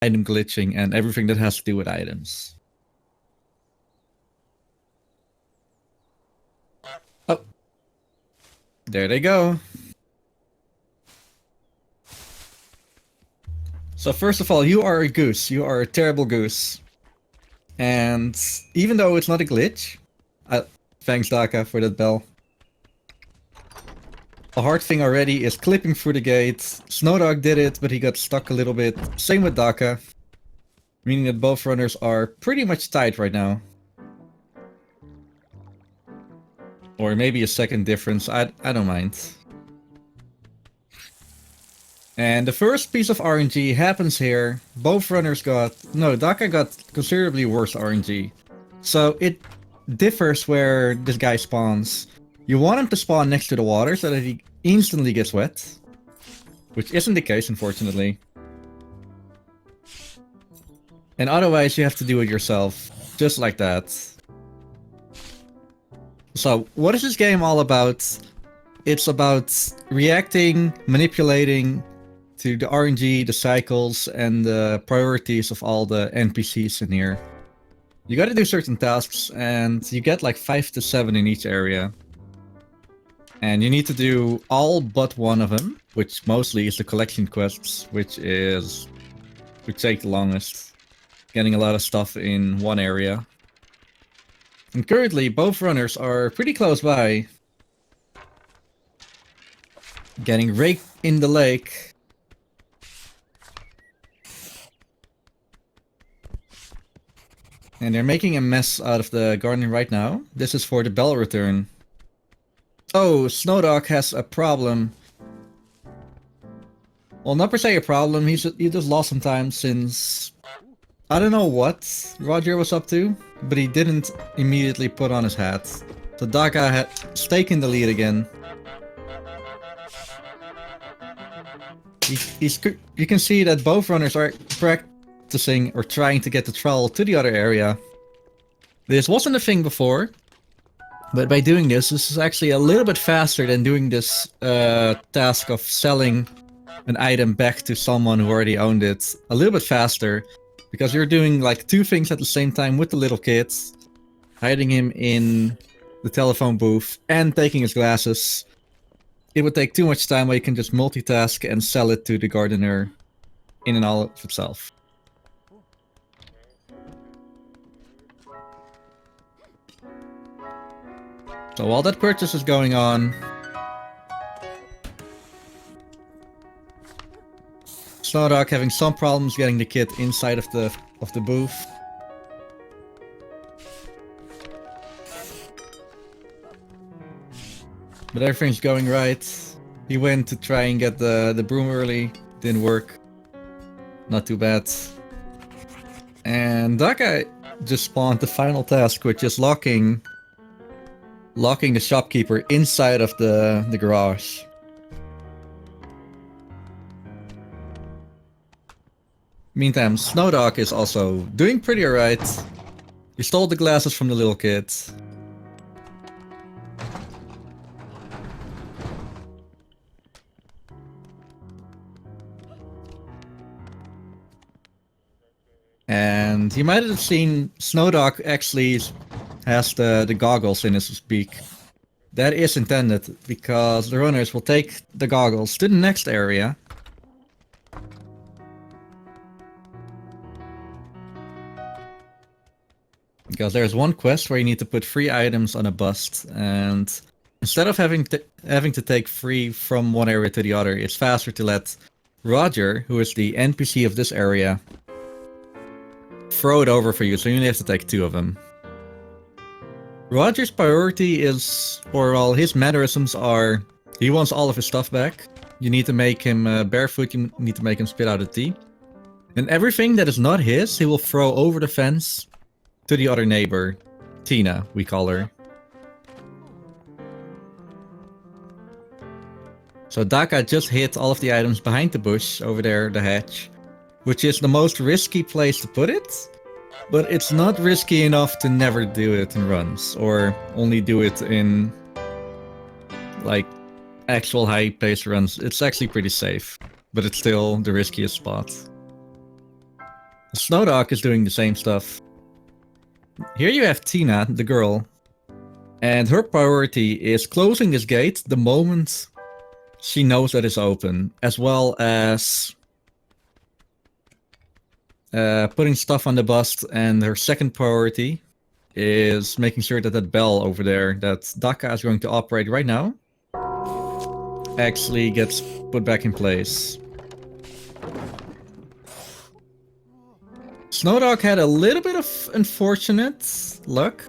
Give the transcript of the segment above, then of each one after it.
item glitching and everything that has to do with items. Oh. There they go. So first of all, you are a goose. You are a terrible goose. And even though it's not a glitch, thanks Daka for that bell. A hard thing already is clipping through the gate. SnowDog did it, but he got stuck a little bit. Same with Daka. Meaning that both runners are pretty much tight right now. Or maybe a second difference, I don't mind. And the first piece of RNG happens here. Both runners got... No, Daka got considerably worse RNG. So it differs where this guy spawns. You want him to spawn next to the water so that he instantly gets wet. Which isn't the case, unfortunately. And otherwise you have to do it yourself. Just like that. So, what is this game all about? It's about reacting, manipulating to the RNG, the cycles, and the priorities of all the NPCs in here. You gotta do certain tasks, and you get like 5 to 7 in each area. And you need to do all but one of them, which mostly is the collection quests, which take the longest. Getting a lot of stuff in one area. And currently, both runners are pretty close by. Getting raked in the lake. And they're making a mess out of the garden right now. This is for the bell return. Oh, SnowDog has a problem. Well, not per se a problem. He just lost some time since... I don't know what Roger was up to, but he didn't immediately put on his hat. So Daka had taken the lead again. You can see that both runners are practicing or trying to get the trowel to the other area. This wasn't a thing before, but by doing this is actually a little bit faster than doing this task of selling an item back to someone who already owned it. A little bit faster. Because you're doing like 2 things at the same time with the little kid. Hiding him in the telephone booth and taking his glasses. It would take too much time where you can just multitask and sell it to the gardener in and all of itself. So while that purchase is going on, SnowDog having some problems getting the kid inside of the booth. But everything's going right. He went to try and get the broom early. Didn't work. Not too bad. And Daka just spawned the final task, which is locking the shopkeeper inside of the garage. Meantime, SnowDog is also doing pretty alright. He stole the glasses from the little kid. And you might have seen SnowDog actually has the goggles in his beak. That is intended because the runners will take the goggles to the next area. Because there's one quest where you need to put 3 items on a bust, and instead of having to take 3 from one area to the other, it's faster to let Roger, who is the NPC of this area, throw it over for you, so you only have to take 2 of them. Roger's priority is, or well, his mannerisms are, he wants all of his stuff back. You need to make him barefoot, you need to make him spit out a tea. And everything that is not his, he will throw over the fence to the other neighbor. Tina, we call her. So Daka just hit all of the items behind the bush over there, the hatch. Which is the most risky place to put it. But it's not risky enough to never do it in runs. Or only do it in like actual high pace runs. It's actually pretty safe. But it's still the riskiest spot. SnowDog is doing the same stuff. Here you have Tina, the girl. And her priority is closing this gate the moment she knows that it's open. As well as putting stuff on the bus. And her second priority is making sure that that bell over there that Daka is going to operate right now actually gets put back in place. SnowDog had a little bit of unfortunate luck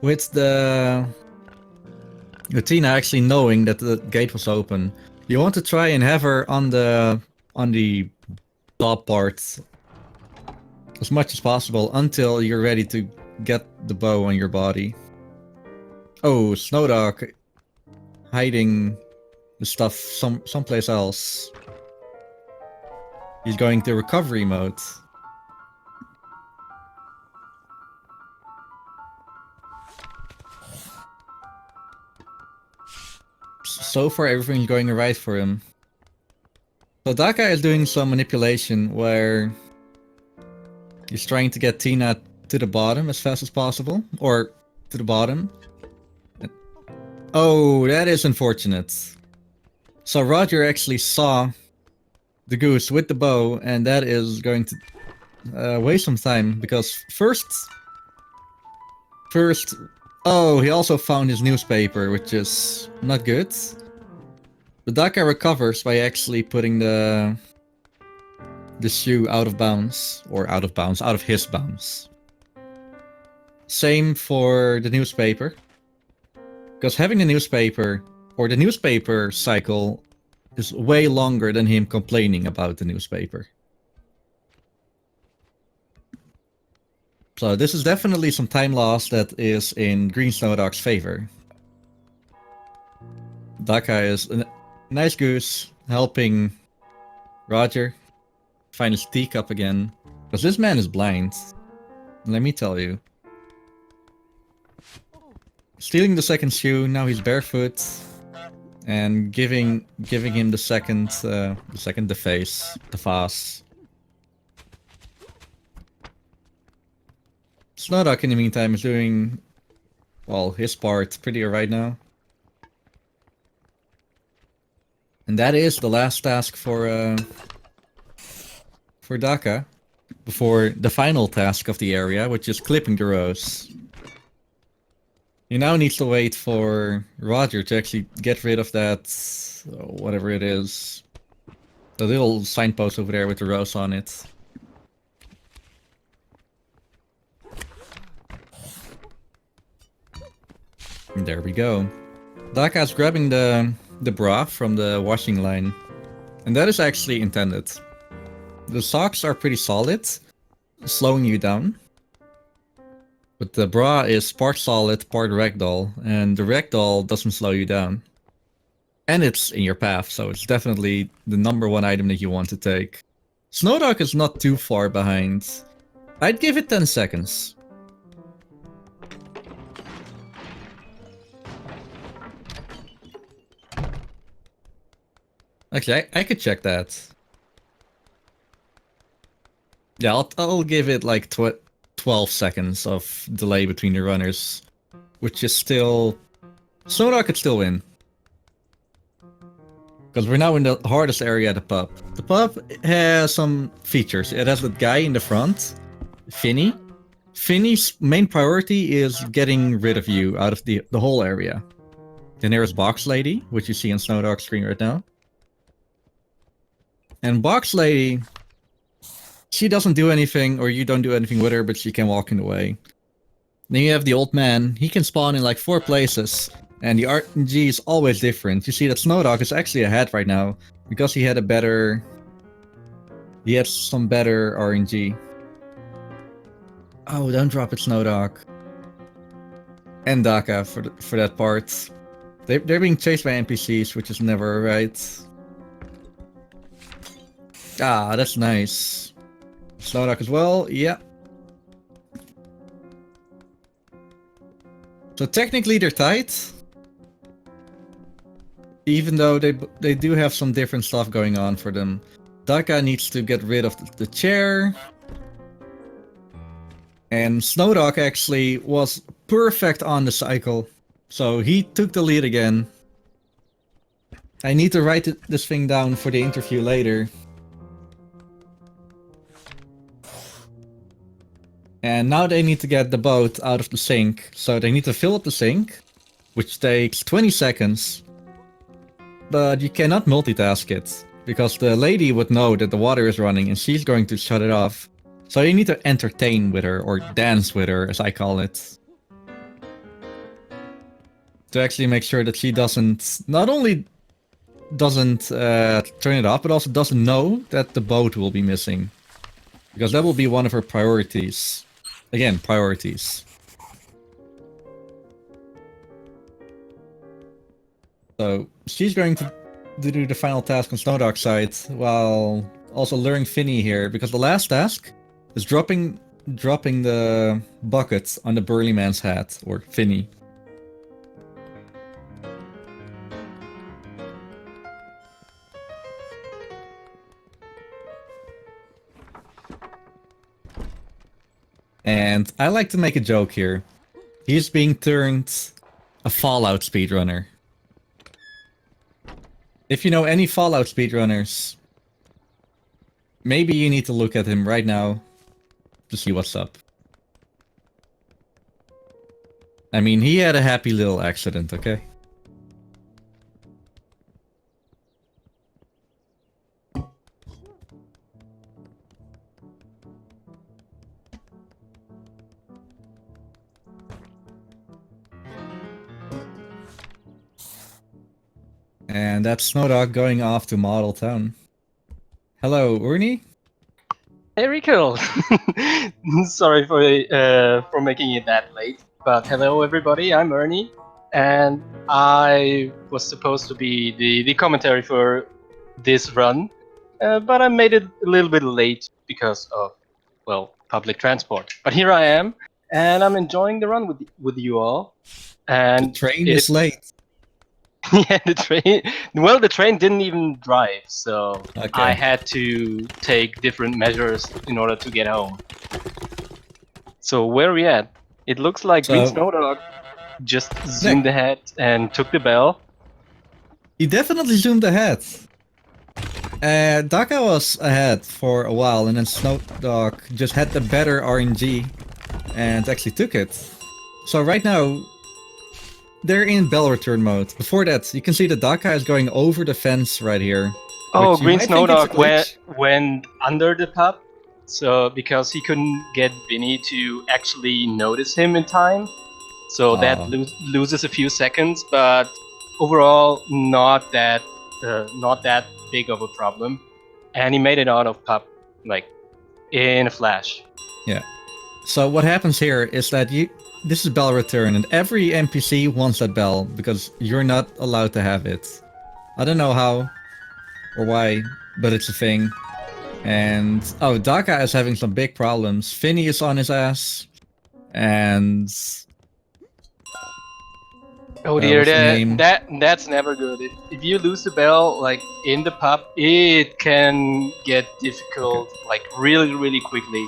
with Tina actually knowing that the gate was open. You want to try and have her on the top part as much as possible until you're ready to get the bow on your body. Oh, SnowDog hiding the stuff someplace else. He's going to recovery mode. So far everything's going right for him. So Daka is doing some manipulation where he's trying to get Tina to the bottom as fast as possible. Or to the bottom. Oh, that is unfortunate. So Roger actually saw the Goose with the bow, and that is going to waste some time, because first, oh, he also found his newspaper, which is not good. The Daka recovers by actually putting the shoe out of bounds, or out of his bounds. Same for the newspaper, because having the newspaper, or the newspaper cycle, is way longer than him complaining about the newspaper. So this is definitely some time loss that is in GreenSnowDog's favor. Daka is a nice goose, helping Roger find his teacup again. Because this man is blind. Let me tell you. Stealing the second shoe, now he's barefoot. And giving him the second the face, the face. SnowDog in the meantime is doing, well, his part pretty right now. And that is the last task for Daka, before the final task of the area, which is clipping the rose. He now needs to wait for Roger to actually get rid of that, whatever it is. The little signpost over there with the rose on it. And there we go. Daka's grabbing the bra from the washing line. And that is actually intended. The socks are pretty solid, slowing you down. But the bra is part solid, part ragdoll, and the ragdoll doesn't slow you down. And it's in your path, so it's definitely the #1 item that you want to take. SnowDog is not too far behind. I'd give it 10 seconds. Actually, I could check that. Yeah, I'll give it like 12 seconds of delay between the runners, which is still... SnowDog could still win. Because we're now in the hardest area, the pub. The pub has some features. It has the guy in the front, Finny. Finny's main priority is getting rid of you out of the whole area. Then there's Box Lady, which you see on SnowDog's screen right now. And Box Lady... she doesn't do anything, or you don't do anything with her, but she can walk in the way. Then you have the old man. He can spawn in like 4 places, and the RNG is always different. You see that SnowDog is actually ahead right now, because he had a better... he had some better RNG. Oh, don't drop it, SnowDog. And Daka for that part. They're being chased by NPCs, which is never right. Ah, that's nice. SnowDog as well, yeah. So technically they're tight. Even though they do have some different stuff going on for them. Daka needs to get rid of the chair. And SnowDog actually was perfect on the cycle. So he took the lead again. I need to write this thing down for the interview later. And now they need to get the boat out of the sink. So they need to fill up the sink, which takes 20 seconds. But you cannot multitask it, because the lady would know that the water is running and she's going to shut it off. So you need to entertain with her, or dance with her, as I call it. To actually make sure that she doesn't, not only doesn't turn it off, but also doesn't know that the boat will be missing. Because that will be one of her priorities. Again, priorities. So she's going to do the final task on SnowDog's side, while also luring Finny here, because the last task is dropping the bucket on the burly man's head, or Finny. And I like to make a joke here. He's being turned a Fallout speedrunner. If you know any Fallout speedrunners, maybe you need to look at him right now to see what's up. I mean, he had a happy little accident, okay? And that's SnowDog going off to Model Town. Hello, Ernie? Hey Rico! Sorry for making it that late, but hello everybody, I'm Ernie, and I was supposed to be the commentary for this run, but I made it a little bit late because of, well, public transport. But here I am, and I'm enjoying the run with you all. And the train is late. Yeah, the train. Well, the train didn't even drive, so Okay. I had to take different measures in order to get home. So where are we at? It looks like GreenSnowDog just zoomed ahead and took the bell. He definitely zoomed ahead. Daka was ahead for a while, and then SnowDog just had the better RNG and actually took it. So right now, they're in bell return mode. Before that, you can see that Daka is going over the fence right here. Oh, GreenSnowDog went under the pub, so because he couldn't get Vinny to actually notice him in time. So that loses a few seconds, but overall not that big of a problem. And he made it out of pub, like, in a flash. Yeah. So what happens here is that this is bell return, and every NPC wants that bell, because you're not allowed to have it. I don't know how or why, but it's a thing. And, oh, Daka is having some big problems. Finny is on his ass. And... oh dear, that's never good. If you lose the bell, like, in the pub, it can get difficult, like, really, really quickly.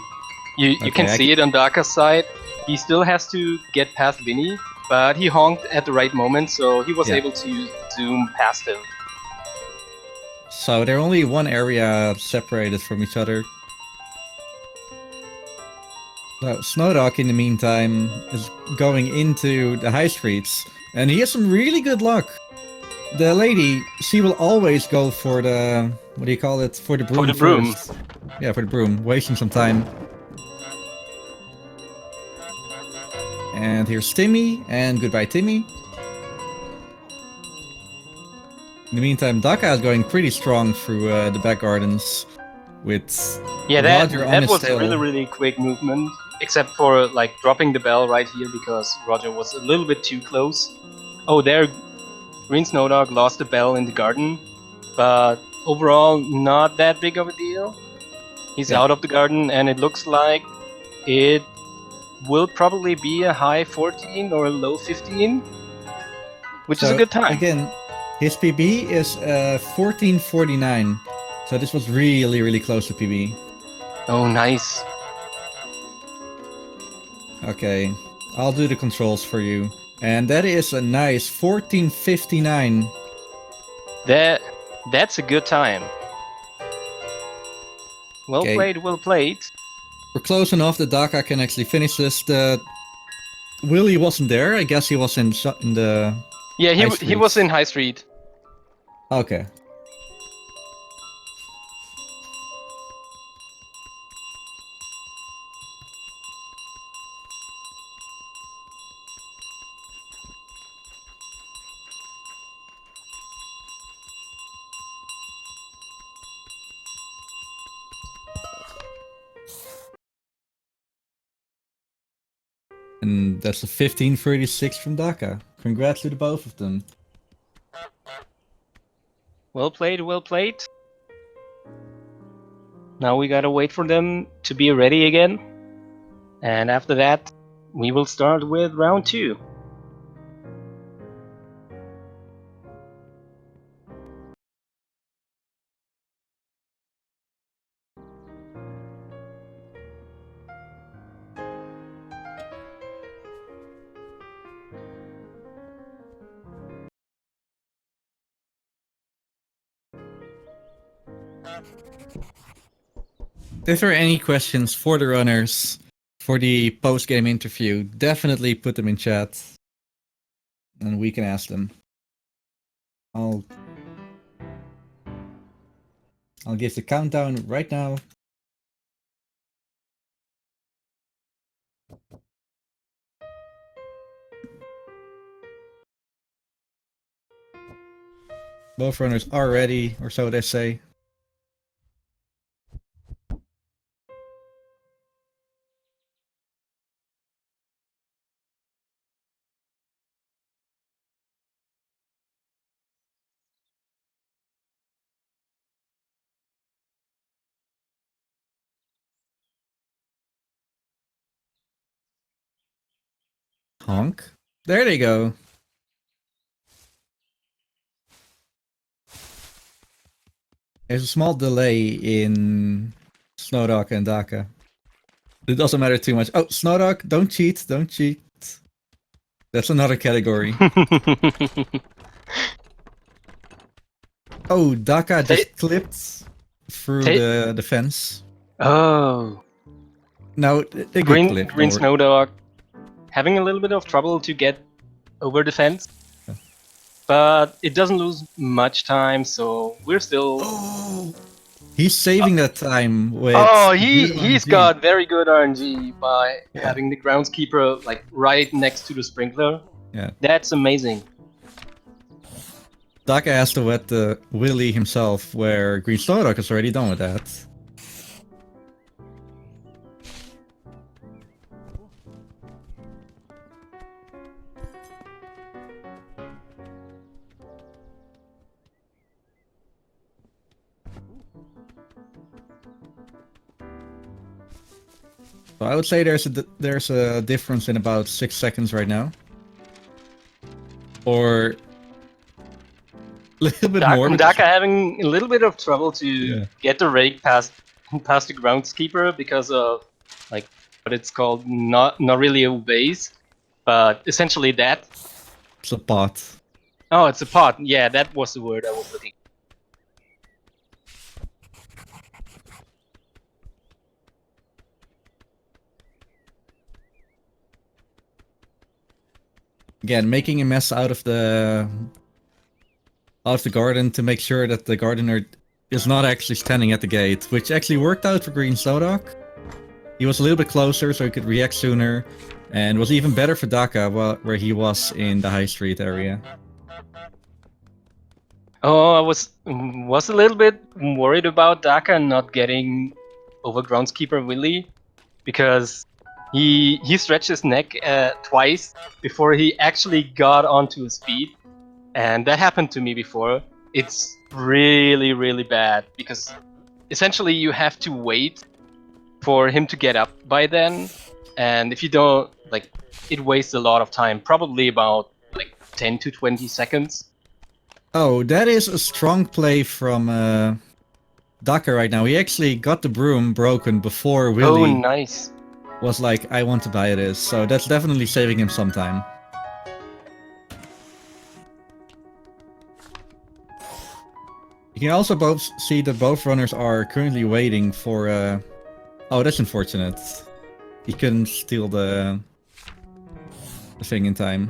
You can see it on Daka's side. He still has to get past Vinny, but he honked at the right moment, so he was able to zoom past him. So they're only one area separated from each other. So SnowDog, in the meantime, is going into the high streets, and he has some really good luck. The lady, she will always go for the, what do you call it? For the broom. For the broom. First. Yeah, for the broom, wasting some time. And here's Timmy, and goodbye Timmy. In the meantime, Daka is going pretty strong through the back gardens with Roger on his tail. That was a really, really quick movement, except for like dropping the bell right here because Roger was a little bit too close. Oh, there, GreenSnowDog lost the bell in the garden, but overall not that big of a deal. He's out of the garden, and it looks like it will probably be a high 14 or a low 15, which is a good time. Again, his PB is 14:49, so this was really, really close to PB. Oh, nice. Okay, I'll do the controls for you. And that is a nice 14:59. That's a good time. Well Okay. played, well played. We're close enough that Daka can actually finish this. Willie wasn't there. I guess he was in the Yeah, high he was streets. in High Street. Okay. And that's a 15:36 from Daka. Congrats to the both of them. Well played, well played. Now we gotta wait for them to be ready again. And after that, we will start with round 2. If there are any questions for the runners for the post-game interview, definitely put them in chat. And we can ask them. I'll give the countdown right now. Both runners are ready, or so they say. Honk. There they go. There's a small delay in SnowDog and Daka. It doesn't matter too much. Oh, SnowDog, don't cheat, don't cheat. That's another category. Oh, Daka just clipped through the fence. Oh. No, a good clip. GreenSnowDog having a little bit of trouble to get over the fence. But it doesn't lose much time, so we're still... Oh! He's saving that time with... Oh, he's got very good RNG by having the groundskeeper like right next to the sprinkler. Yeah. That's amazing. Daka has to wet the Willy himself, where GreenSnowDog is already done with that. So I would say there's a difference in about 6 seconds right now, or a little bit more. Daka having a little bit of trouble to get the rake past the groundskeeper because of like what it's called, not really a base, but essentially that. It's a pot. Oh, it's a pot. Yeah, that was the word I was looking. Again, making a mess out of the garden to make sure that the gardener is not actually standing at the gate, which actually worked out for GreenSnowDog. He was a little bit closer, so he could react sooner, and was even better for Daka, where he was in the high street area. Oh, I was a little bit worried about Daka not getting over groundskeeper Willy, because he stretched his neck twice before he actually got onto his feet, and that happened to me before. It's really, really bad, because essentially you have to wait for him to get up by then, and if you don't, like, it wastes a lot of time, probably about like 10 to 20 seconds. Oh, that is a strong play from Daka right now. He actually got the broom broken before Willy. Oh, nice. was like, I want to buy this. So that's definitely saving him some time. You can also both see that both runners are currently waiting for... Oh, that's unfortunate. He couldn't steal the thing in time.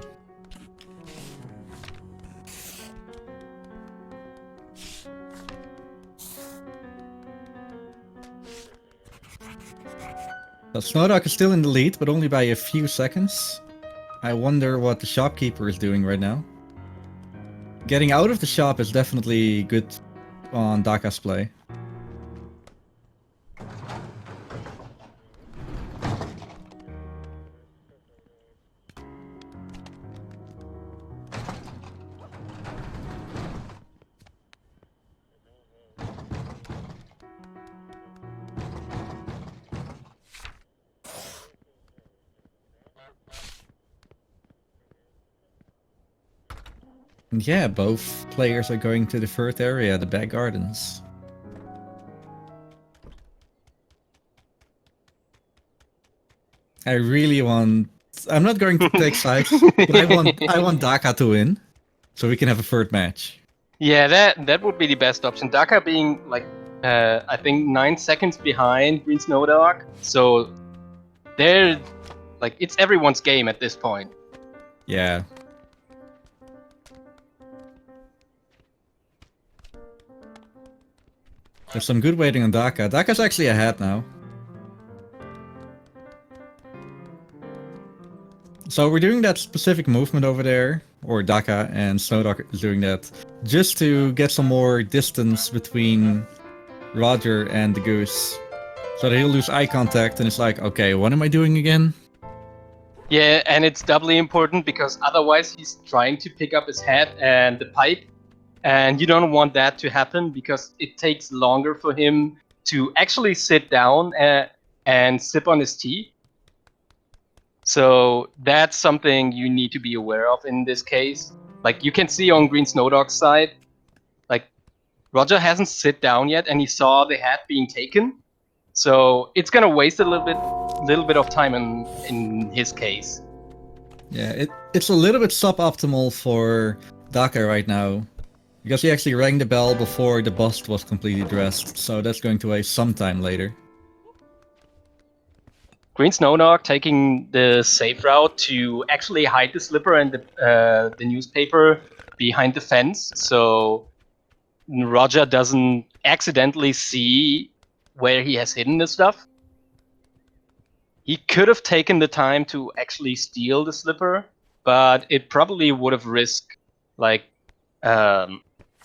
So SnowDog is still in the lead, but only by a few seconds. I wonder what the shopkeeper is doing right now. Getting out of the shop is definitely good on Daka's play. And yeah, both players are going to the third area, the back gardens. I really want... I'm not going to take sides, but I want Daka to win, so we can have a third match. Yeah, that would be the best option. Daka being like, I think 9 seconds behind GreenSnowDog, so they're like, it's everyone's game at this point. Yeah. There's some good waiting on Daka. Daka's actually ahead now. So we're doing that specific movement over there, or Daka and SnowDog is doing that, just to get some more distance between Roger and the Goose. So that he'll lose eye contact and it's like, okay, what am I doing again? Yeah, and it's doubly important because otherwise he's trying to pick up his head and the pipe, and you don't want that to happen because it takes longer for him to actually sit down and sip on his tea. So that's something you need to be aware of in this case. Like you can see on GreenSnowDog's side, like Roger hasn't sit down yet and he saw the hat being taken. So it's gonna waste a little bit of time in his case. Yeah, it's a little bit suboptimal for Daka right now. Because he actually rang the bell before the bust was completely dressed, so that's going to waste some time later. GreenSnowDog taking the safe route to actually hide the slipper and the newspaper behind the fence, so Roger doesn't accidentally see where he has hidden the stuff. He could have taken the time to actually steal the slipper, but it probably would have risked like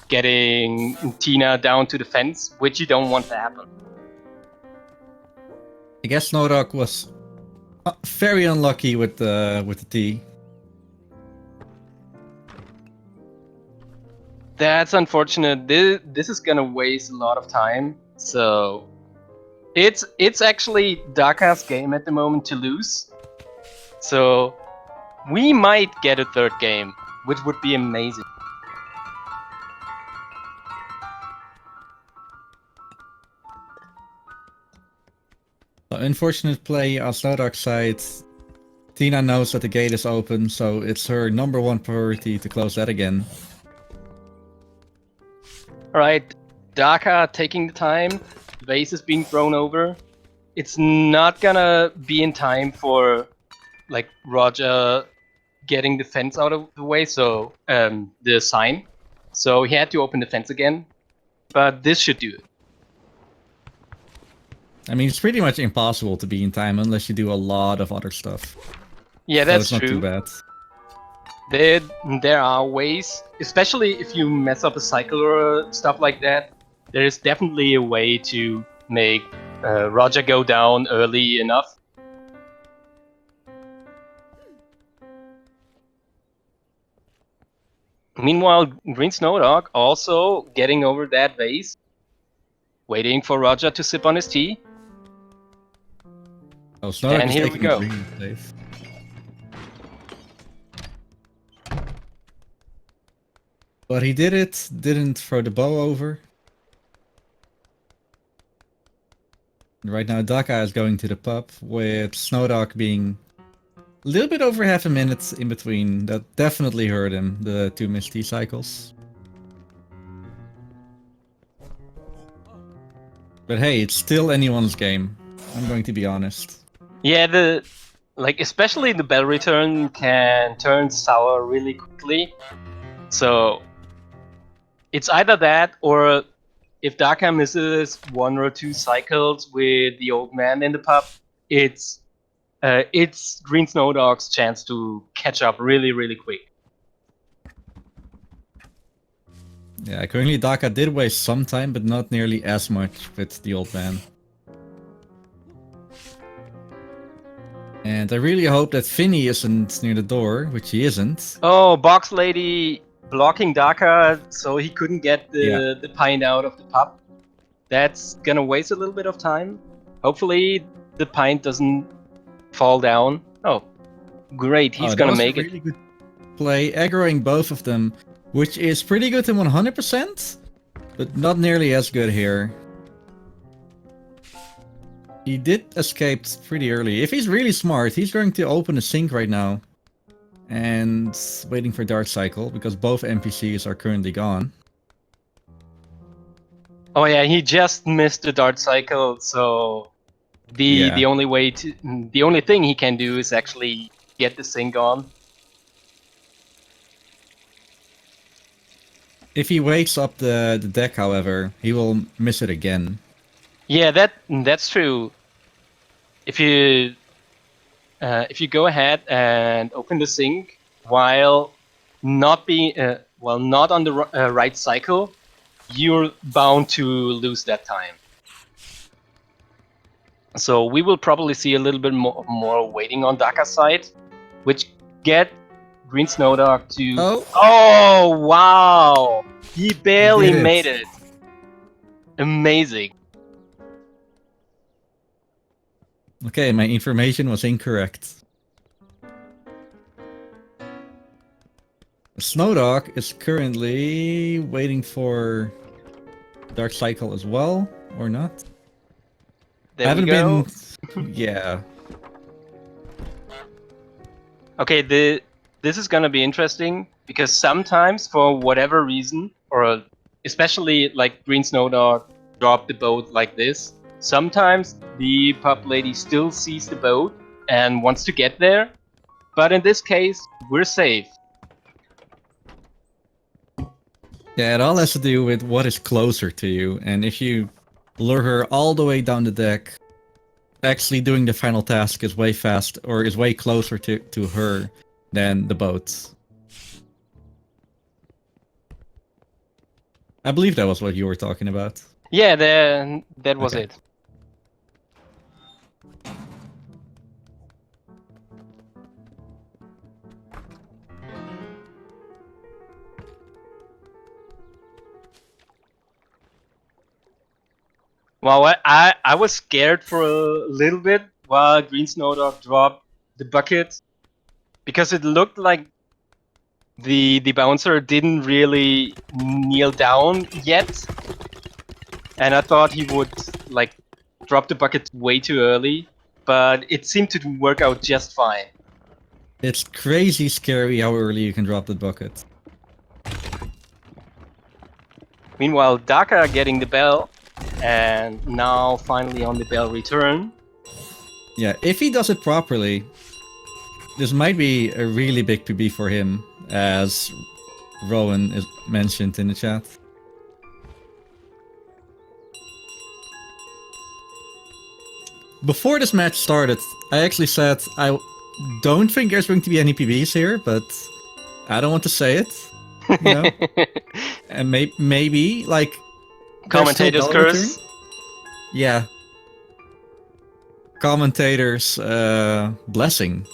getting Tina down to the fence, which you don't want to happen. I guess SnowDog was very unlucky with the tea. That's unfortunate. This is gonna waste a lot of time. So it's actually Daka's game at the moment to lose. So we might get a third game, which would be amazing. Unfortunate play on SnowDog's side. Tina knows that the gate is open, so it's her #1 priority to close that again. Alright, Daka taking the time. The vase is being thrown over. It's not gonna be in time for like Roger getting the fence out of the way, so the sign. So he had to open the fence again. But this should do it. I mean, it's pretty much impossible to be in time unless you do a lot of other stuff. Yeah, that's so it's true. not too bad. There are ways, especially if you mess up a cycle or stuff like that. There is definitely a way to make Roger go down early enough. Meanwhile, GreenSnowDog also getting over that vase, waiting for Roger to sip on his tea. Oh, SnowDog And is here we taking go. green safe. But he didn't throw the bow over. Right now, Daka is going to the pub, with SnowDog being a little bit over half a minute in between. That definitely hurt him, the 2 missed T cycles. But hey, it's still anyone's game. I'm going to be honest. Yeah, especially the bell return can turn sour really quickly. So it's either that, or if Daka misses 1 or 2 cycles with the old man in the pub, it's GreenSnowDog's chance to catch up really, really quick. Yeah, currently Daka did waste some time, but not nearly as much with the old man. And I really hope that Finny isn't near the door, which he isn't. Oh, Box Lady blocking Daka so he couldn't get the pint out of the pub. That's gonna waste a little bit of time. Hopefully the pint doesn't fall down. Oh, great, he's gonna make it. Really good play, aggroing both of them, which is pretty good in 100%, but not nearly as good here. He did escape pretty early. If he's really smart, he's going to open a sink right now and waiting for Dark Cycle, because both NPCs are currently gone. Oh yeah, he just missed the Dart Cycle, so the only thing he can do is actually get the sink on. If he wakes up the deck, however, he will miss it again. Yeah, that's true. If you go ahead and open the sink while not being not on the right cycle, you're bound to lose that time. So we will probably see a little bit more waiting on Daka's side, which get GreenSnowDog to... Oh, wow! He barely made it. Amazing. Okay, my information was incorrect. SnowDog is currently waiting for Dark Cycle as well, or not? There we go. Yeah. Okay, this is gonna be interesting, because sometimes, for whatever reason, or especially like GreenSnowDog dropped the boat like this, sometimes the pub lady still sees the boat and wants to get there, but in this case, we're safe. Yeah, it all has to do with what is closer to you, and if you lure her all the way down the deck, actually doing the final task is way fast, or is way closer to her than the boat. I believe that was what you were talking about. Yeah, that was it. Well, I was scared for a little bit while GreenSnowDog dropped the bucket, because it looked like the bouncer didn't really kneel down yet, and I thought he would like drop the bucket way too early, but it seemed to work out just fine. It's crazy scary how early you can drop the bucket. Meanwhile, Daka getting the bell, and now finally on the bell return. Yeah, if he does it properly, this might be a really big PB for him, as Rowan is mentioned in the chat. Before this match started, I actually said I don't think there's going to be any PBs here, but I don't want to say it, you know? And maybe, like... Commentator's curse? Yeah. Commentator's blessing.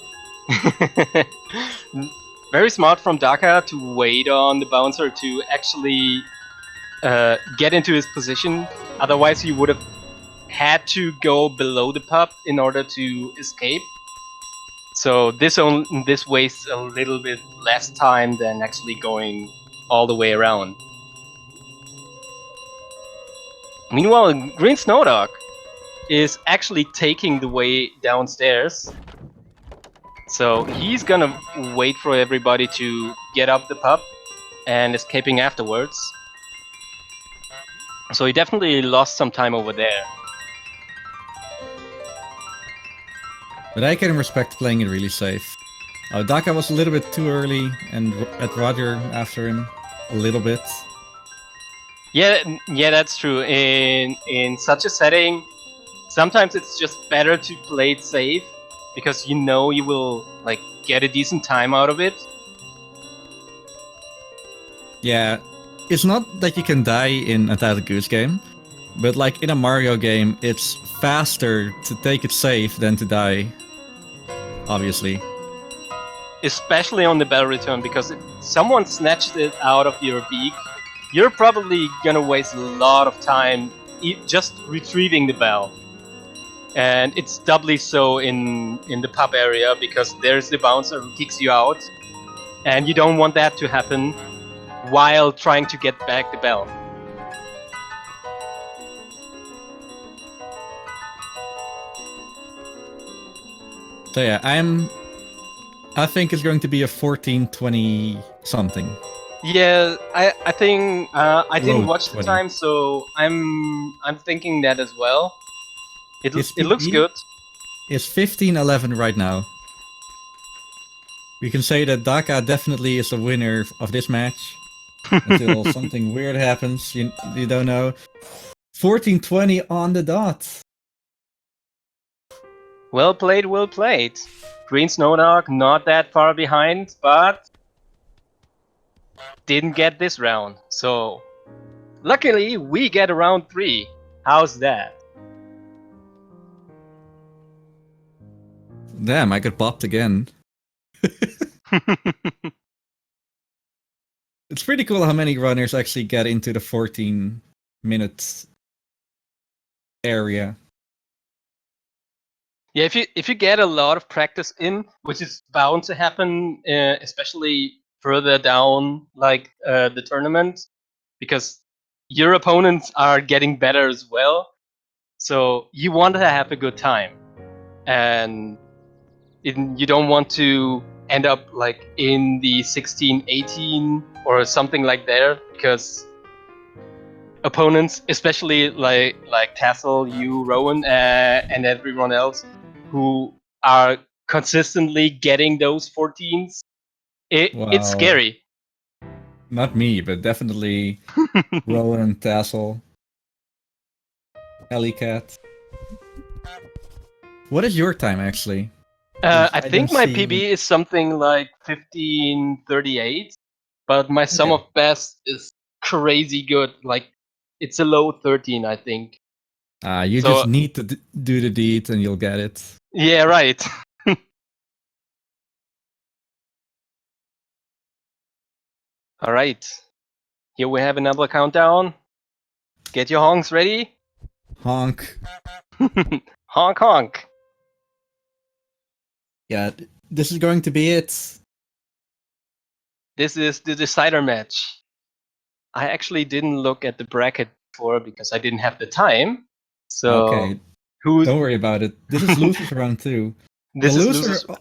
Very smart from Daka to wait on the bouncer to actually get into his position. Otherwise he would have had to go below the pub in order to escape. So this wastes a little bit less time than actually going all the way around. Meanwhile, GreenSnowDog is actually taking the way downstairs. So he's gonna wait for everybody to get up the pub and escaping afterwards. So he definitely lost some time over there. But I can respect playing it really safe. Daka was a little bit too early, and at Roger after him a little bit. Yeah, that's true. In such a setting, sometimes it's just better to play it safe because you know you will like get a decent time out of it. Yeah, it's not that you can die in a Untitled Goose game, but like in a Mario game, it's faster to take it safe than to die. Obviously. Especially on the bell return, because if someone snatched it out of your beak, you're probably gonna waste a lot of time just retrieving the bell. And it's doubly so in the pub area because there's the bouncer who kicks you out, and you don't want that to happen while trying to get back the bell. So yeah, I think it's going to be a 14-20 something. Yeah, I think I didn't watch the 20. time, so I'm thinking that as well. It looks good. It's 15-11 right now. We can say that Daka definitely is the winner of this match. Until something weird happens, you don't know. 14-20 on the dot. Well played, well played. GreenSnowDog not that far behind, but didn't get this round. So luckily we get a round 3. How's that? Damn, I got bopped again. It's pretty cool how many runners actually get into the 14 minutes area. Yeah, if you get a lot of practice in, which is bound to happen, especially further down like the tournament, because your opponents are getting better as well. So you want to have a good time, and you don't want to end up like in the 16, 18 or something like there, because opponents, especially like Tassel, you, Rowan, and everyone else who are consistently getting those 14s, it's scary. Not me, but definitely Rowan and Tassel. Ellie Cat. What is your time actually? I think my PB is something like 15:38, but my sum of best is crazy good. Like it's a low 13, I think. You just need to do the deed and you'll get it. Yeah, right. All right. Here we have another countdown. Get your honks ready. Honk. Honk, honk. Yeah, this is going to be it. This is the decider match. I actually didn't look at the bracket before because I didn't have the time. So okay, don't worry about it. This is losers round 2. This the is loser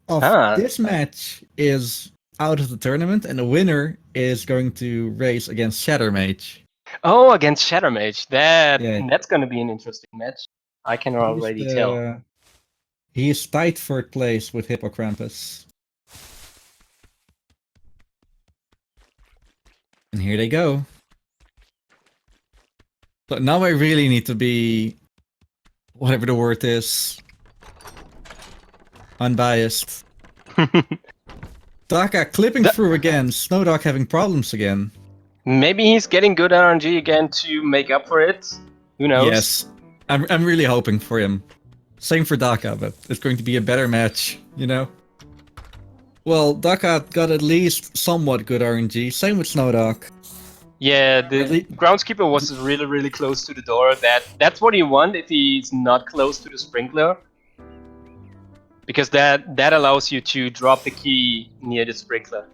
of this match is out of the tournament, and the winner is going to race against Shatter Mage. Oh, against Shatter Mage. That's going to be an interesting match. I can already tell. He is tied for place with Hippocrampus. And here they go. So now I really need to be, whatever the word is, unbiased. Daka clipping through again. SnowDog having problems again. Maybe he's getting good RNG again to make up for it. Who knows? Yes, I'm really hoping for him. Same for Daka, but it's going to be a better match, you know? Well, Daka got at least somewhat good RNG. Same with SnowDog. Yeah, the groundskeeper was really, really close to the door. That's what you want if he's not close to the sprinkler, because that allows you to drop the key near the sprinkler.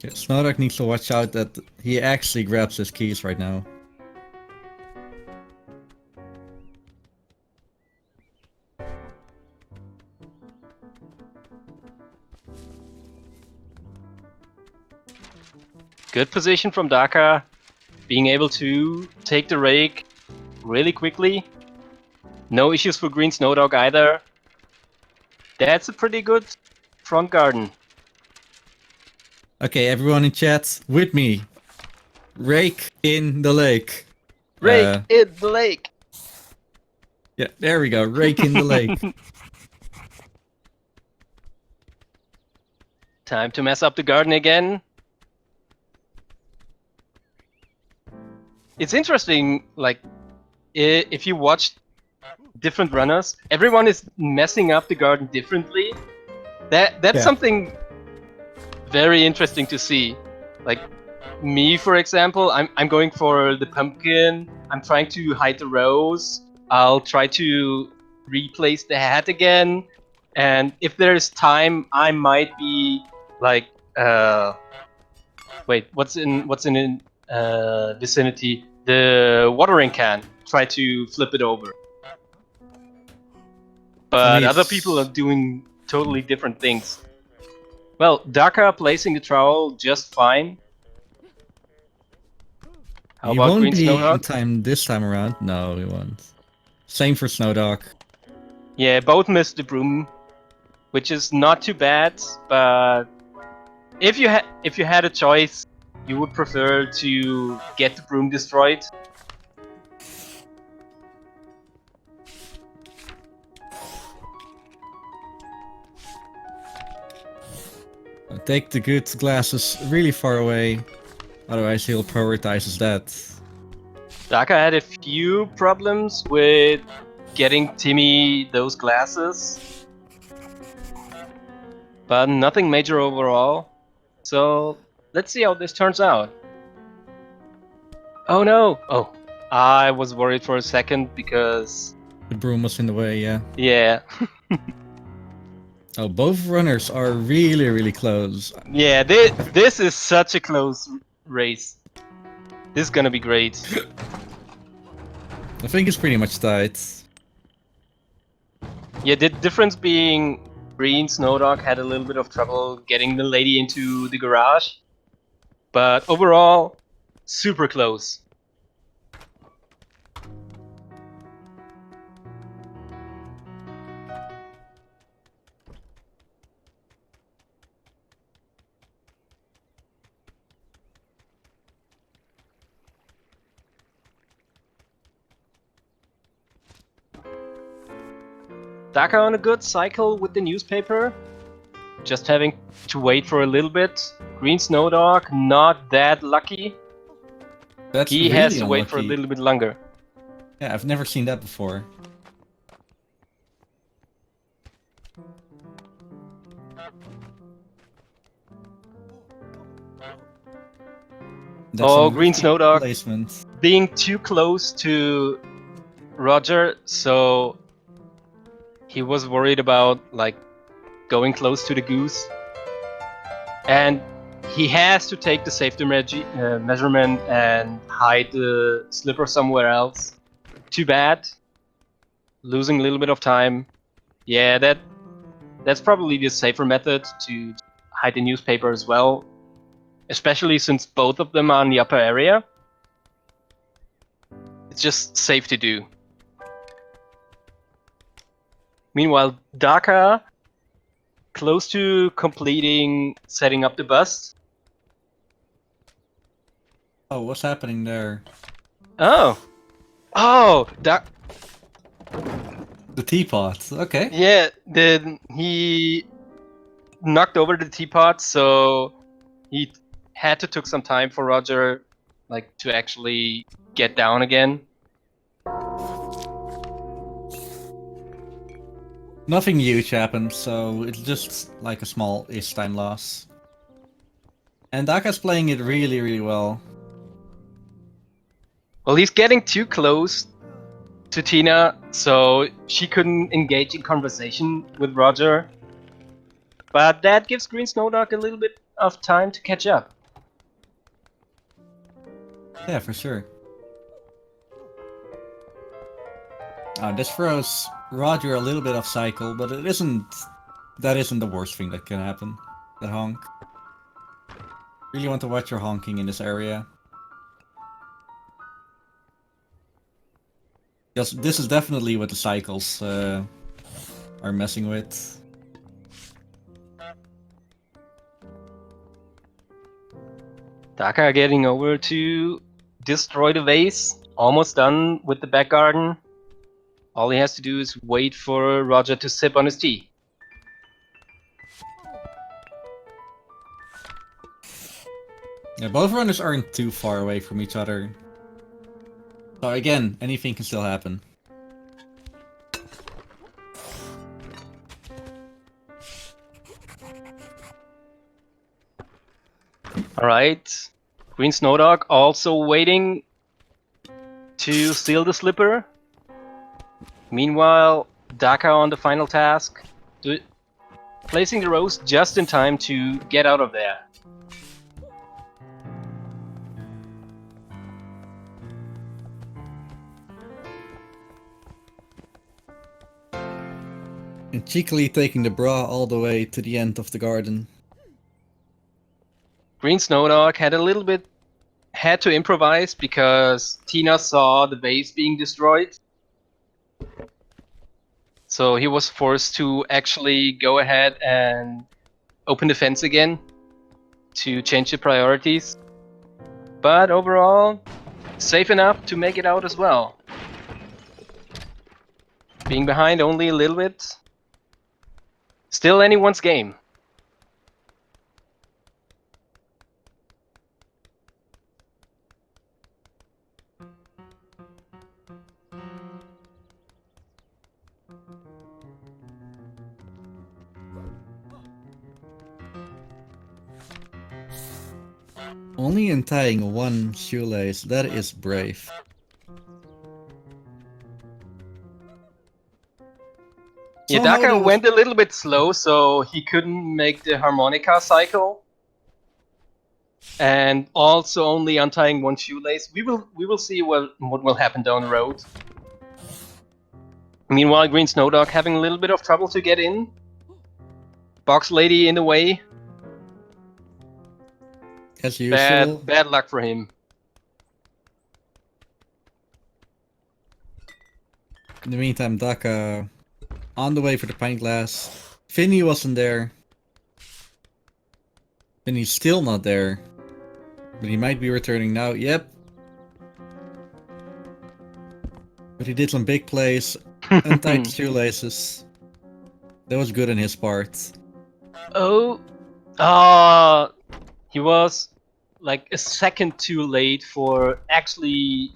Yeah, SnowDog needs to watch out that he actually grabs his keys right now. Good position from Daka, being able to take the rake really quickly. No issues for GreenSnowDog either. That's a pretty good front garden. Okay, everyone in chat, with me. Rake in the lake. Rake in the lake! Yeah, there we go. Rake in the lake. Time to mess up the garden again. It's interesting, like, if you watch different runners, everyone is messing up the garden differently. That's something very interesting to see. Like me, for example, I'm going for the pumpkin. I'm trying to hide the rose. I'll try to replace the hat again, and if there's time, I might be like, wait, what's in vicinity? The watering can. Try to flip it over. But other people are doing totally different things. Well, Daka placing the trowel just fine. How He about won't be in GreenSnowDog? time this time around. No, he won't. Same for SnowDog. Yeah, both missed the broom, which is not too bad. But if you had a choice, you would prefer to get the broom destroyed. Take the good glasses really far away. Otherwise he'll prioritize that. Daka had a few problems with getting Timmy those glasses, but nothing major overall. So let's see how this turns out. Oh no! Oh, I was worried for a second because... The broom was in the way, yeah. Yeah. Oh, both runners are really, really close. Yeah, this is such a close race. This is gonna be great. I think it's pretty much tight. Yeah, the difference being GreenSnowDog had a little bit of trouble getting the lady into the garage. But overall, super close. Daka on a good cycle with the newspaper. Just having to wait for a little bit. GreenSnowDog, not that lucky. He Really has to wait unlucky. for a little bit longer. Yeah, I've never seen that before. Oh, GreenSnowDog placement. being too close to Roger, so he was worried about like going close to the Goose, and he has to take the safety measurement and hide the slipper somewhere else. Too bad, losing a little bit of time. Yeah, that's probably the safer method to hide the newspaper as well, especially since both of them are in the upper area. It's just safe to do. Meanwhile, Daka, close to completing setting up the bust. Oh, what's happening there? Oh! Oh! The teapot, okay. Yeah, then he knocked over the teapot, so he had to took some time for Roger like to actually get down again. Nothing huge happened, so it's just like a small-ish time loss. And Daka's playing it really, really well. Well, he's getting too close to Tina, so she couldn't engage in conversation with Roger. But that gives GreenSnowDog a little bit of time to catch up. Yeah, for sure. This throws Roger a little bit off cycle, but that isn't the worst thing that can happen. That honk. Really want to watch your honking in this area. Yes, this is definitely what the cycles are messing with. Daka getting over to destroy the vase. Almost done with the back garden. All he has to do is wait for Roger to sip on his tea. Yeah, both runners aren't too far away from each other. So again, anything can still happen. Alright. GreenSnowDog also waiting to steal the slipper. Meanwhile, Daka on the final task, placing the roast just in time to get out of there. And cheekily taking the bra all the way to the end of the garden. GreenSnowDog had to improvise because Tina saw the vase being destroyed. So he was forced to actually go ahead and open the fence again to change the priorities. But overall, safe enough to make it out as well. Being behind only a little bit. Still anyone's game. Only untying one shoelace, that is brave. Yeah, Daka went a little bit slow, so he couldn't make the harmonica cycle. And also only untying one shoelace. We will see what will happen down the road. Meanwhile, GreenSnowDog having a little bit of trouble to get in. Box lady in the way. As usual. Bad luck for him. In the meantime, Daka on the way for the pint glass. Finny wasn't there. Finny's still not there. But he might be returning now. Yep. But he did some big plays. Untied shoelaces. That was good on his part. Oh. He was like a second too late for actually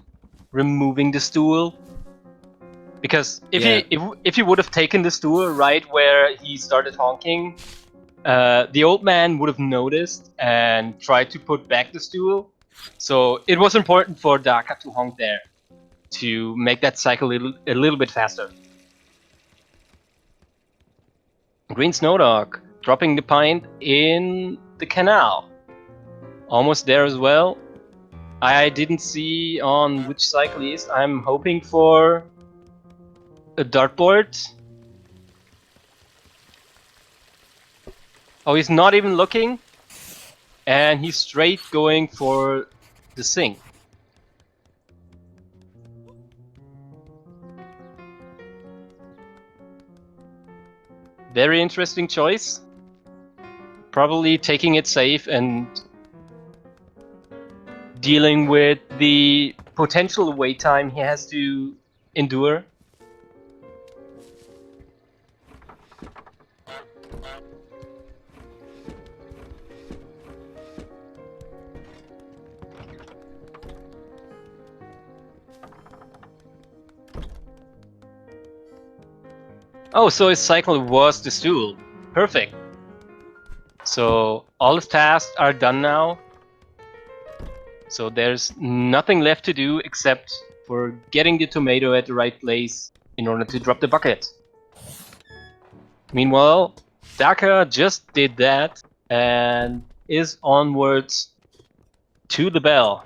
removing the stool. Because if he would have taken the stool right where he started honking, the old man would have noticed and tried to put back the stool. So it was important for Daka to honk there to make that cycle a little bit faster. GreenSnowDog dropping the pint in the canal. Almost there as well. I didn't see on which cycle he is. I'm hoping for a dartboard. Oh, he's not even looking. And he's straight going for the sink. Very interesting choice. Probably taking it safe and dealing with the potential wait time he has to endure. Oh, so his cycle was the stool. Perfect. So all his tasks are done now. So there's nothing left to do except for getting the tomato at the right place in order to drop the bucket. Meanwhile, Daka just did that and is onwards to the bell.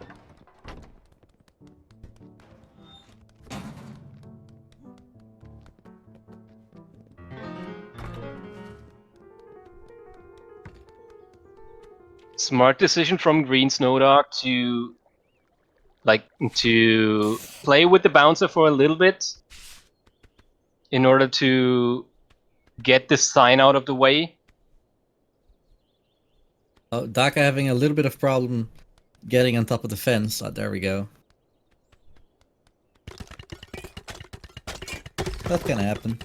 Smart decision from GreenSnowDog to play with the bouncer for a little bit in order to get this sign out of the way. Oh, Daka having a little bit of problem getting on top of the fence. Oh, there we go. That can happen.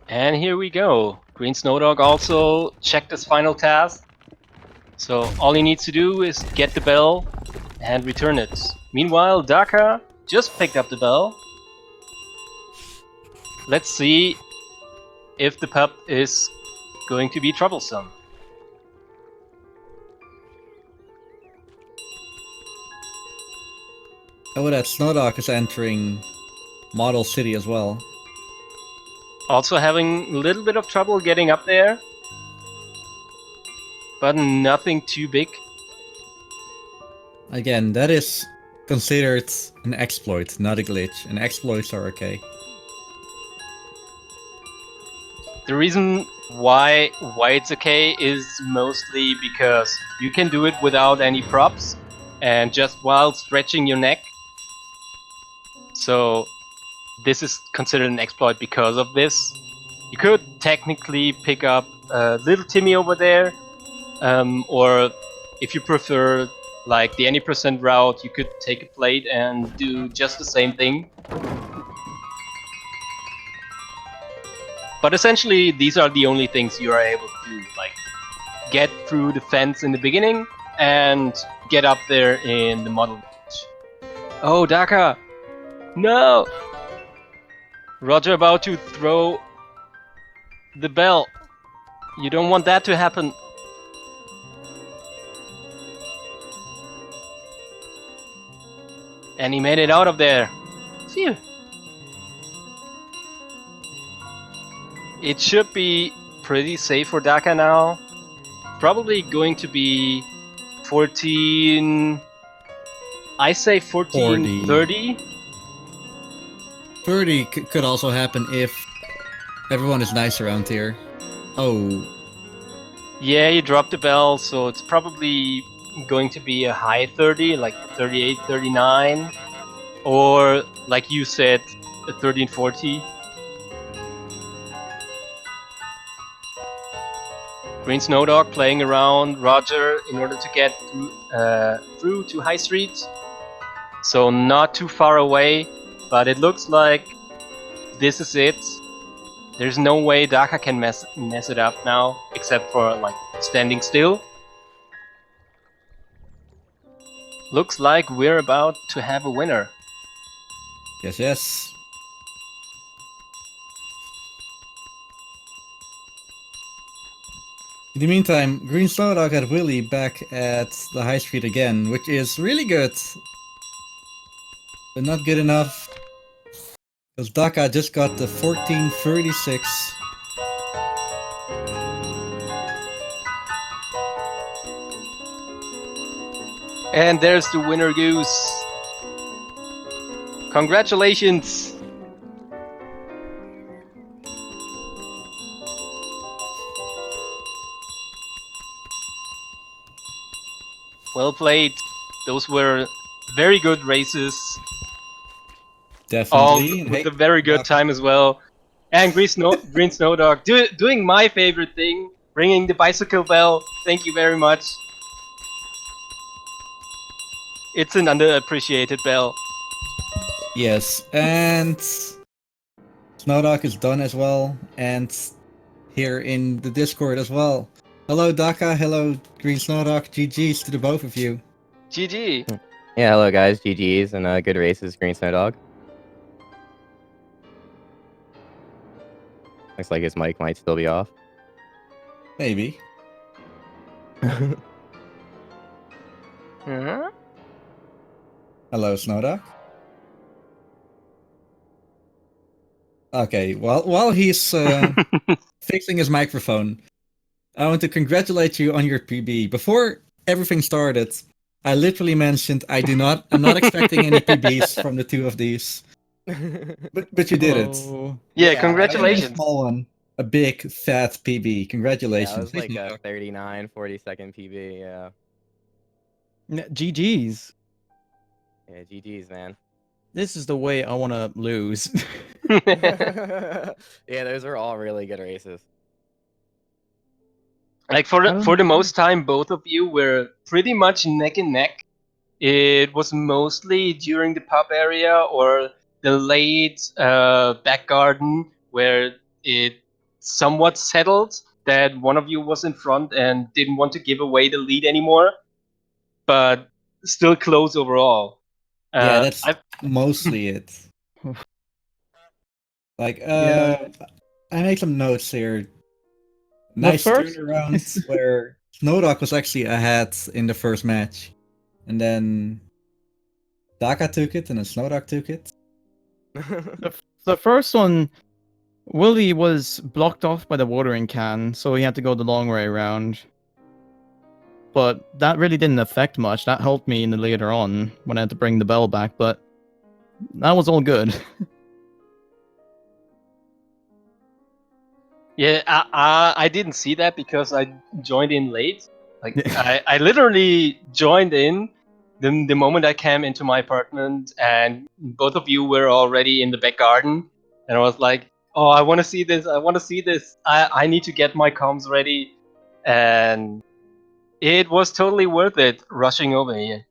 And here we go. GreenSnowDog also checked his final task. So all he needs to do is get the bell and return it. Meanwhile, Daka just picked up the bell. Let's see if the pup is going to be troublesome. Oh, that SnowDog is entering Model City as well. Also having a little bit of trouble getting up there, but nothing too big. Again, that is considered an exploit, not a glitch, and exploits are okay. The reason why it's okay is mostly because you can do it without any props and just while stretching your neck. So this is considered an exploit because of this. You could technically pick up little Timmy over there, or if you prefer like the any percent route, you could take a plate and do just the same thing. But essentially, these are the only things you are able to do, like get through the fence in the beginning and get up there in the model beach. Oh, Daka! No! Roger about to throw the bell. You don't want that to happen. And he made it out of there. Phew. It should be pretty safe for Daka now. Probably going to be 14... I say 14, 30. 30 could also happen if everyone is nice around here. Oh. Yeah, you dropped the bell, so it's probably going to be a high 30, like 38, 39. Or, like you said, a 13, 40. GreenSnowDog playing around Roger in order to get through to High Street. So not too far away, but it looks like this is it. There's no way Daka can mess it up now, except for like standing still. Looks like we're about to have a winner. Yes, yes. In the meantime, GreenSnowDog had Willy back at the high street again, which is really good. But not good enough. Because Daka just got the 1436. And there's the winner, Goose. Congratulations! Well played. Those were very good races. Definitely. All with a very good time as well. And GreenSnowDog doing my favorite thing, ringing the bicycle bell. Thank you very much. It's an underappreciated bell. Yes, and SnowDog is done as well, and here in the Discord as well. Hello Daka, hello GreenSnowDog, GG's to the both of you. GG. Yeah, hello guys, GG's and good races, GreenSnowDog. Looks like his mic might still be off. Maybe. Huh? Hello SnowDog. Okay, while he's fixing his microphone, I want to congratulate you on your PB. Before everything started, I literally mentioned I'm not expecting any PBs from the two of these. But you did it. Yeah, Not Yeah, even a congratulations. small one. A big fat PB. Yeah, it Congratulations. was like a 39, 40-second PB. Yeah. GG's. Yeah, GG's, man. This is the way I want to lose. Yeah, those were all really good races. Like I don't- for the most time, both of you were pretty much neck and neck. It was mostly during the pub area or the late back garden where it somewhat settled that one of you was in front and didn't want to give away the lead anymore, but still close overall. Yeah, that's I mostly it. Like, Yeah. I made some notes here. The Nice first- turnaround where SnowDog was actually ahead in the first match. And then Daka took it, and then SnowDog took it. The first one, Willie was blocked off by the watering can, so he had to go the long way around. But that really didn't affect much. That helped me in the later on when I had to bring the bell back, but that was all good. Yeah, I didn't see that because I joined in late. Like I literally joined in the moment I came into my apartment, and both of you were already in the back garden, and I was like, "Oh, I want to see this! I want to see this! I need to get my comms ready," and it was totally worth it rushing over here.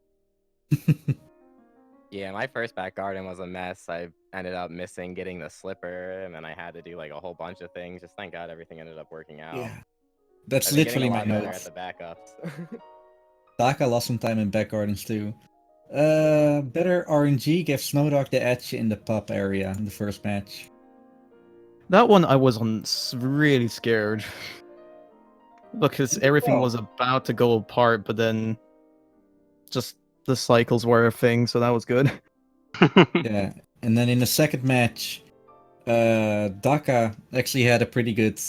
Yeah, my first back garden was a mess. I ended up missing getting the slipper, and then I had to do like a whole bunch of things. Just thank God everything ended up working out. Yeah. That's I've been getting literally a my lot better notes. at the backups. Daka lost some time in back gardens too. Better RNG gave SnowDog the edge in the pub area in the first match. That one I was really scared. Because everything Oh. was about to go apart, but then just the cycles were a thing, so that was good. Yeah, and then in the second match, Daka actually had a pretty good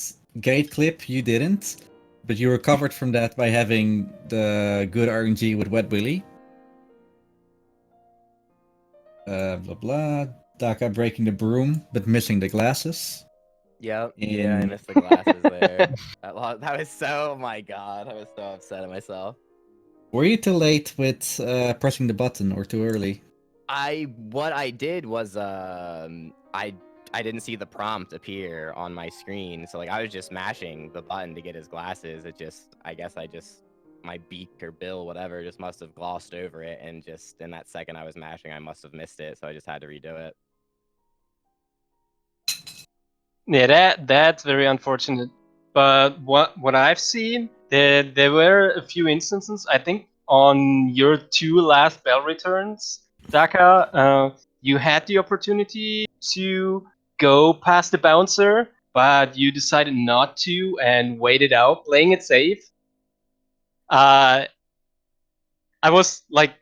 gate clip. You didn't, but you recovered from that by having the good RNG with Wet Willy. Blah blah. Daka breaking the broom, but missing the glasses. Yep. Yeah, I In- missed the glasses there. That was so. Oh my God, I was so upset at myself. Were you too late with pressing the button or too early? What I did was I didn't see the prompt appear on my screen, so like I was just mashing the button to get his glasses. I guess my beak or bill, whatever, just must have glossed over it, and just in that second I was mashing, I must have missed it, so I just had to redo it. Yeah, that's very unfortunate. But what I've seen, there were a few instances. I think on your two last bell returns, Daka, you had the opportunity to go past the bouncer, but you decided not to and waited out, playing it safe. I was like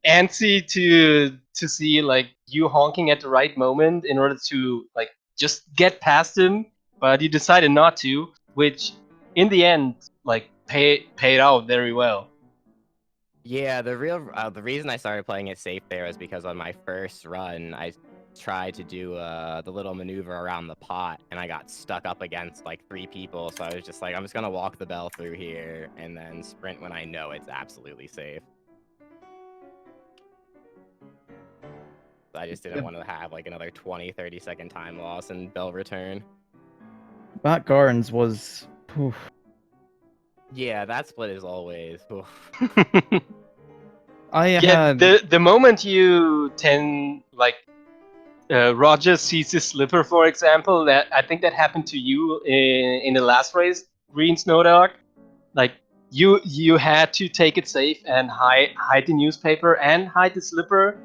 antsy to see like you honking at the right moment in order to like just get past him, but you decided not to, which in the end like paid out very well. Yeah, the reason I started playing it safe there is because on my first run, I tried to do the little maneuver around the pot, and I got stuck up against like 3 people. So I was just like, I'm just gonna walk the bell through here and then sprint when I know it's absolutely safe. I just didn't want to have like another 20-30 second time loss and bell return. Back Gardens was... Oof. Yeah, that split is always. Oof. I Yeah, had... the moment you tend like Roger sees his slipper, for example, that I think that happened to you in the last race, GreenSnowDog. Like you had to take it safe and hide the newspaper and hide the slipper,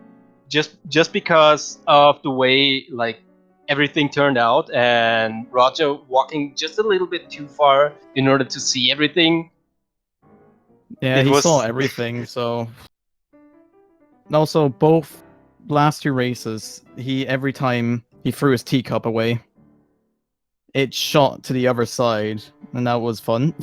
just because of the way like everything turned out, and Roger walking just a little bit too far in order to see everything. Yeah, It he was saw everything, so... And also, both last 2 races, every time he threw his teacup away, it shot to the other side, and that was fun.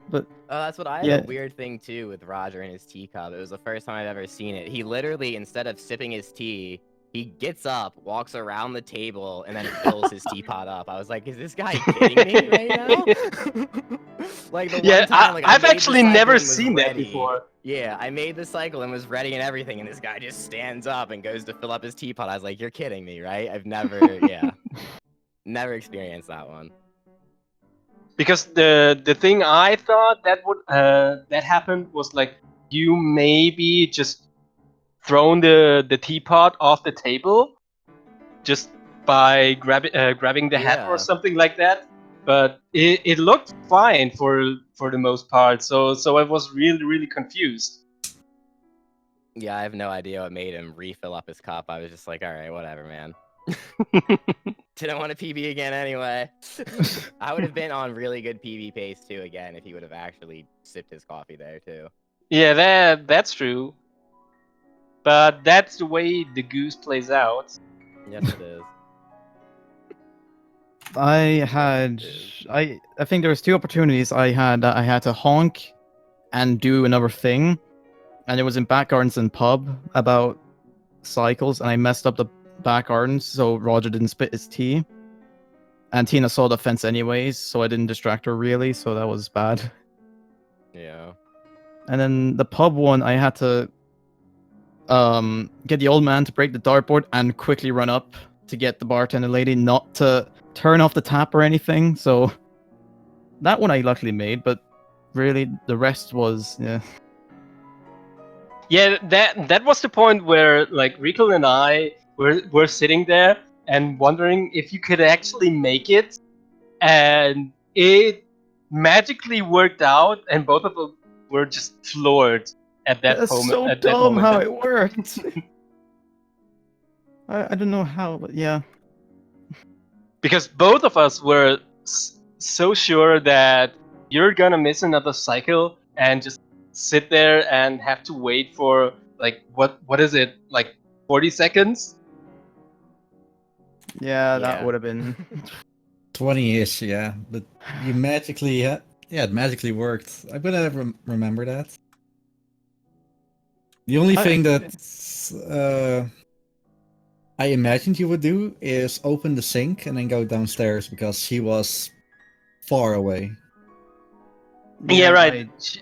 But Oh, that's what I had Yeah. a weird thing too with Roger and his teacup. It was the first time I've ever seen it. He literally, instead of sipping his tea, He gets up, walks around the table, and then fills his teapot up. I was like, is this guy kidding me right now? Like the Yeah, one time, like I I've made the actually cycle never and was seen that ready. before. Yeah, I made the cycle and was ready and everything, and this guy just stands up and goes to fill up his teapot. I was like, you're kidding me, right? I've never, yeah, never experienced that one. Because the thing I thought that would that happened was like you maybe just thrown the teapot off the table just by grabbing the hat or Yeah. something like that. But it looked fine for the most part. So I was really confused. Yeah, I have no idea what made him refill up his cup. I was just like, all right, whatever, man. Didn't want to PB again anyway. I would have been on really good PB pace too again if he would have actually sipped his coffee there too. Yeah, that's true. But that's the way the Goose plays out. Yes, it is. I think there was 2 opportunities I had that I had to honk and do another thing, and it was in back gardens and pub about cycles, and I messed up the back gardens, so Roger didn't spit his tea, and Tina saw the fence anyways, so I didn't distract her really, so that was bad. Yeah. And then the pub one, I had to get the old man to break the dartboard and quickly run up to get the bartender lady not to turn off the tap or anything. So that one I luckily made, but really the rest was Yeah, that was the point where like Rico and I were sitting there and wondering if you could actually make it, and it magically worked out, and both of us were just floored at that That's moment. so At that dumb moment. how it worked. I don't know how, but yeah. Because both of us were so sure that you're gonna miss another cycle and just sit there and have to wait for like what is it, like 40 seconds? Yeah, that Yeah. would have been 20-ish, yeah. But you magically, yeah, it magically worked. I'm gonna remember that. The only thing that I imagined you would do is open the sink and then go downstairs because she was far away. Yeah, right. She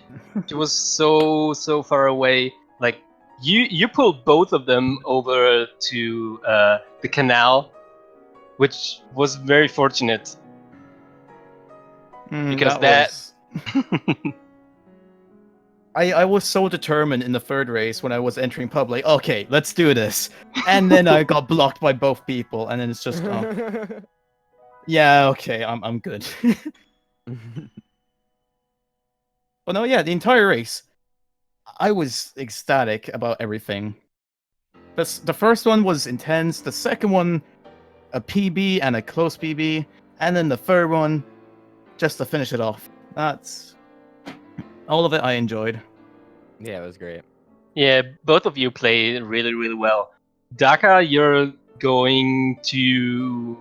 was so far away. Like you pulled both of them over to the canal, which was very fortunate because was I was so determined in the third race when I was entering pub, like, okay, let's do this. And then I got blocked by both people, and then it's just, yeah, okay, I'm good. But no, yeah, the entire race, I was ecstatic about everything. The first one was intense, the second one, a PB and a close PB, and then the third one, just to finish it off. That's all of it I enjoyed. Yeah, it was great. Yeah, both of you play really well. Daka, you're going to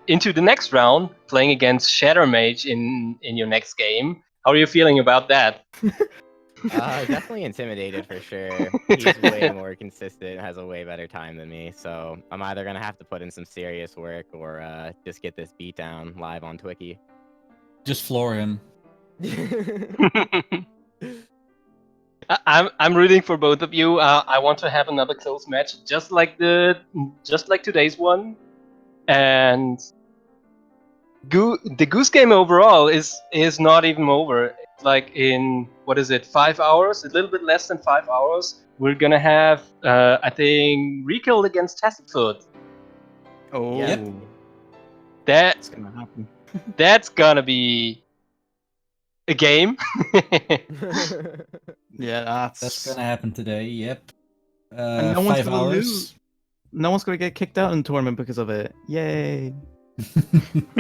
into the next round, playing against Shadow Mage in your next game. How are you feeling about that? Definitely intimidated for sure. He's way more consistent, has a way better time than me. So I'm either gonna have to put in some serious work or just get this beat down live on Twiki. Just floor him. I'm rooting for both of you. I want to have another close match, just like today's one. And the Goose game overall is not even over. It's like in what is it, 5 hours? A little bit less than 5 hours. We're gonna have I think Recall against Testfoot. Oh, Yep. that's gonna happen. That's gonna be a game. Yeah, That's gonna happen today. Yep. And no one's 5 gonna hours. lose. No one's gonna get kicked out in the tournament because of it. Yay! We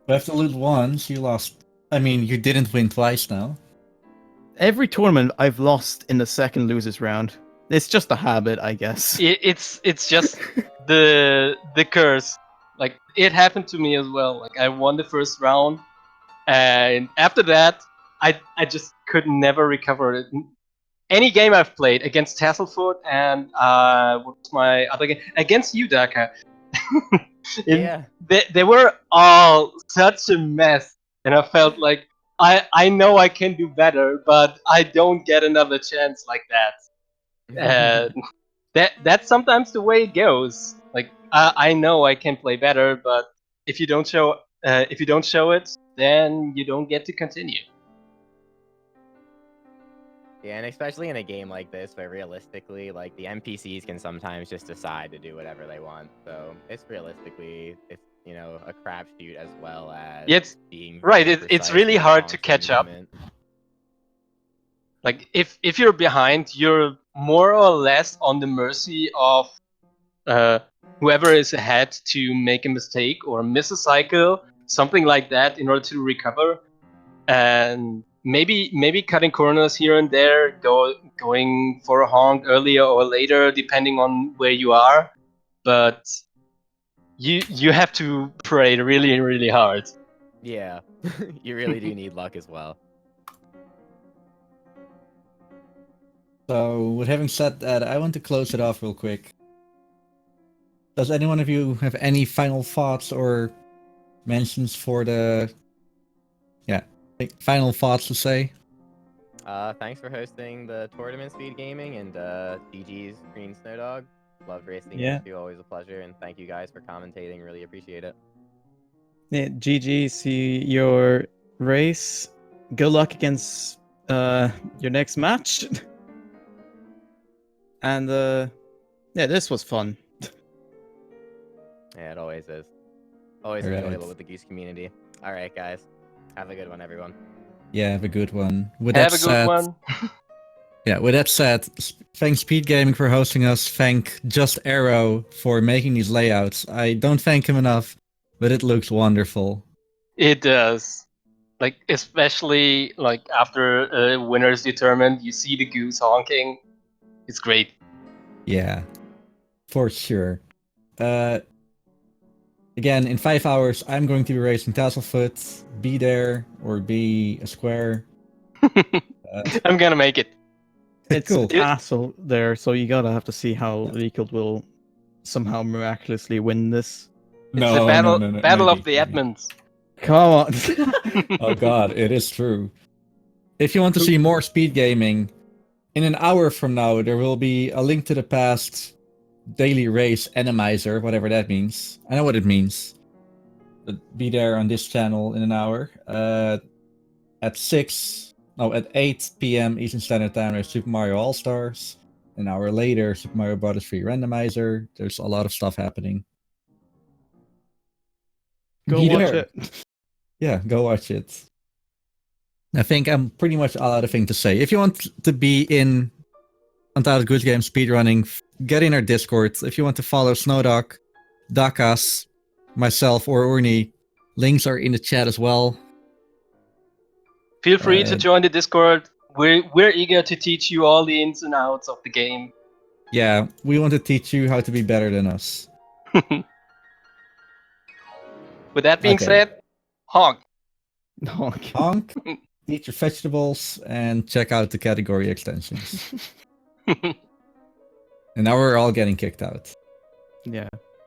have to lose once. You lost. I mean, you didn't win twice now. Every tournament I've lost in the second losers round. It's just a habit, I guess. It's just the curse. Like it happened to me as well. Like I won the first round, and after that, I just could never recover it. any game I've played against Tasselfoot and what's my other game against you, Daka. Yeah. They were all such a mess, and I felt like I know I can do better, but I don't get another chance like that. And that's sometimes the way it goes. Like I know I can play better, but if you don't show it, then you don't get to continue. Yeah, and especially in a game like this, where realistically, like the NPCs can sometimes just decide to do whatever they want. So it's realistically, it's a crapshoot as well as Yeah, it's being right. very It's precise really with hard to constant catch up. movement. Like if you're behind, you're more or less on the mercy of whoever is ahead to make a mistake or miss a cycle, something like that, in order to recover. And maybe cutting corners here and there, going for a honk earlier or later, depending on where you are. But you have to pray really, really hard. Yeah, you really do need luck as well. So, with having said that, I want to close it off real quick. Does any one of you have any final thoughts or mentions for the... Yeah, final thoughts to say? Thanks for hosting the tournament, SpeedGaming, and GG's GreenSnowDog. Love racing Yeah. with you, always a pleasure, and thank you guys for commentating. Really appreciate it. Yeah, GG, see your race. Good luck against your next match. And yeah, this was fun. Yeah, it always is. Always All right. enjoyable with the Goose community. All right, guys. Have a good one, everyone. Yeah, have a good one. With Have that a good said, one. Yeah, with that said, thanks SpeedGaming for hosting us. Thank Just Arrow for making these layouts. I don't thank him enough, but it looks wonderful. It does. Like especially like after winner's determined, you see the goose honking. It's great. Yeah, for sure. Again, in 5 hours, I'm going to be racing Tasselfoot. Be there or be a square. I'm gonna make it. It's Cool. Tassel there, so you gotta have to see how Leakled will somehow miraculously win this. It's the battle of the maybe. Edmonds. Come on. Oh god, it is true. If you want to see more SpeedGaming, in an hour from now, there will be a link to the past daily race enemizer, whatever that means. I know what it means. But be there on this channel in an hour. At 8 p.m. Eastern Standard Time, there's Super Mario All-Stars. An hour later, Super Mario Bros. 3 Randomizer. There's a lot of stuff happening. Go Be watch there. it. Yeah, go watch it. I think I'm pretty much all out of things to say. If you want to be in Untitled Good Game speedrunning, get in our Discord. If you want to follow SnowDog, Dakas, myself, or Urni, links are in the chat as well. Feel free to join the Discord. We're eager to teach you all the ins and outs of the game. Yeah, we want to teach you how to be better than us. With that being Okay. said, honk. Honk. Honk, eat your vegetables, and check out the category extensions. And now we're all getting kicked out. Yeah.